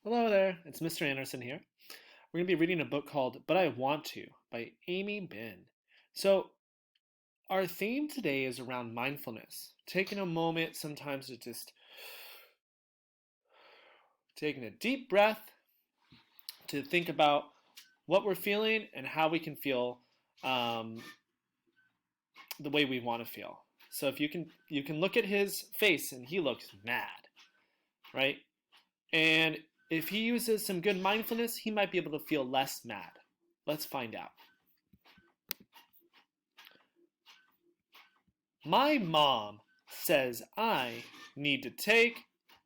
Hello there, it's Mr. Anderson here. We're going to be reading a book called But I Want To by Amy Bin. So, our theme today is around mindfulness. Taking a moment sometimes to just taking a deep breath to think about what we're feeling and how we can feel the way we want to feel. So if you can look at his face and he looks mad, right? And if he uses some good mindfulness, he might be able to feel less mad. Let's find out. My mom says I need to take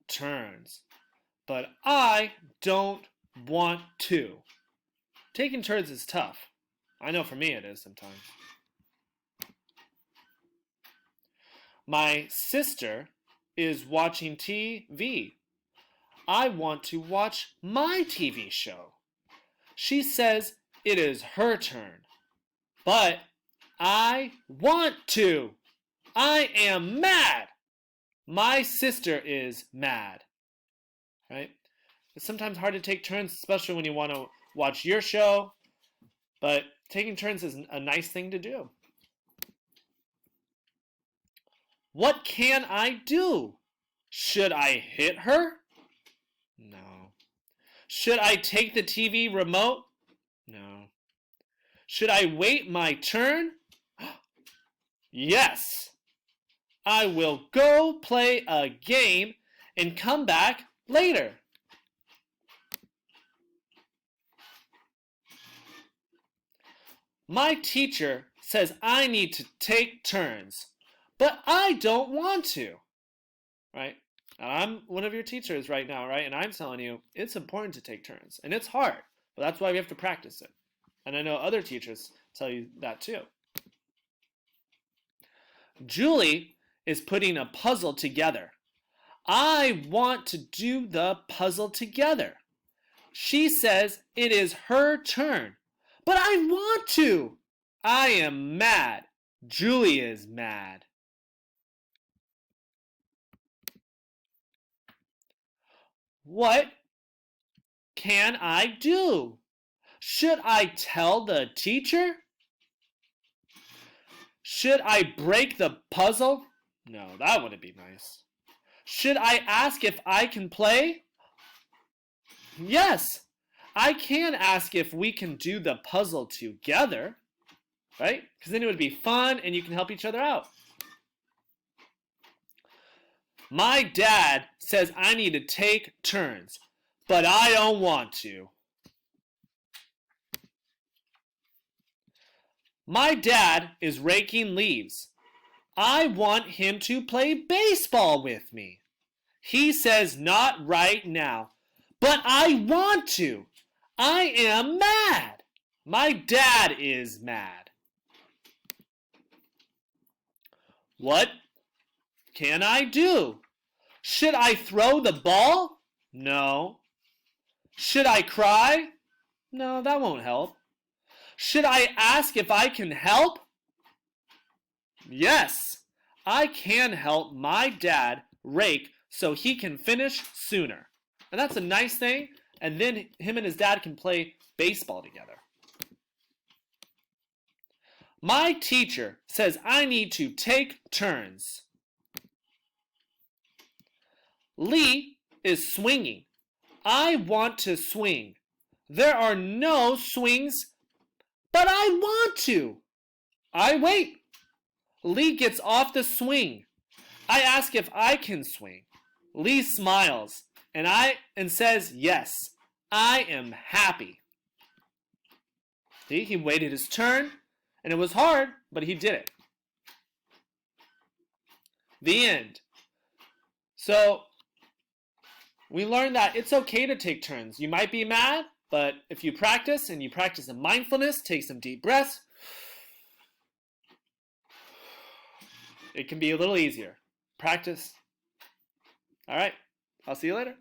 turns, but I don't want to. Taking turns is tough. I know for me it is sometimes. My sister is watching TV. I want to watch my TV show. She says it is her turn, but I want to. I am mad. My sister is mad. Right? It's sometimes hard to take turns, especially when you want to watch your show, but taking turns is a nice thing to do. What can I do? Should I hit her? No. Should I take the TV remote? No. Should I wait my turn? Yes. I will go play a game and come back later. My teacher says I need to take turns, but I don't want to. Right? I'm one of your teachers right now, right? And I'm telling you, it's important to take turns. And it's hard, but that's why we have to practice it. And I know other teachers tell you that too. Julie is putting a puzzle together. I want to do the puzzle together. She says it is her turn, but I want to. I am mad. Julie is mad. What can I do? Should I tell the teacher? Should I break the puzzle? No, that wouldn't be nice. Should I ask if I can play? Yes, I can ask if we can do the puzzle together, right? Because then it would be fun and you can help each other out. My dad says I need to take turns, but I don't want to. My dad is raking leaves. I want him to play baseball with me. He says not right now, but I want to. I am mad. My dad is mad. What can I do? Should I throw the ball? No. Should I cry? No, that won't help. Should I ask if I can help? Yes, I can help my dad rake so he can finish sooner. And that's a nice thing. And then him and his dad can play baseball together. My teacher says I need to take turns. Lee is swinging. I want to swing. There are no swings, but I want to. I wait. Lee gets off the swing. I ask if I can swing. Lee smiles and says yes. I am happy. See, he waited his turn, and it was hard, but he did it. The end. So, we learned that it's okay to take turns. You might be mad, but if you practice and you practice in mindfulness, take some deep breaths, it can be a little easier. Practice. All right. I'll see you later.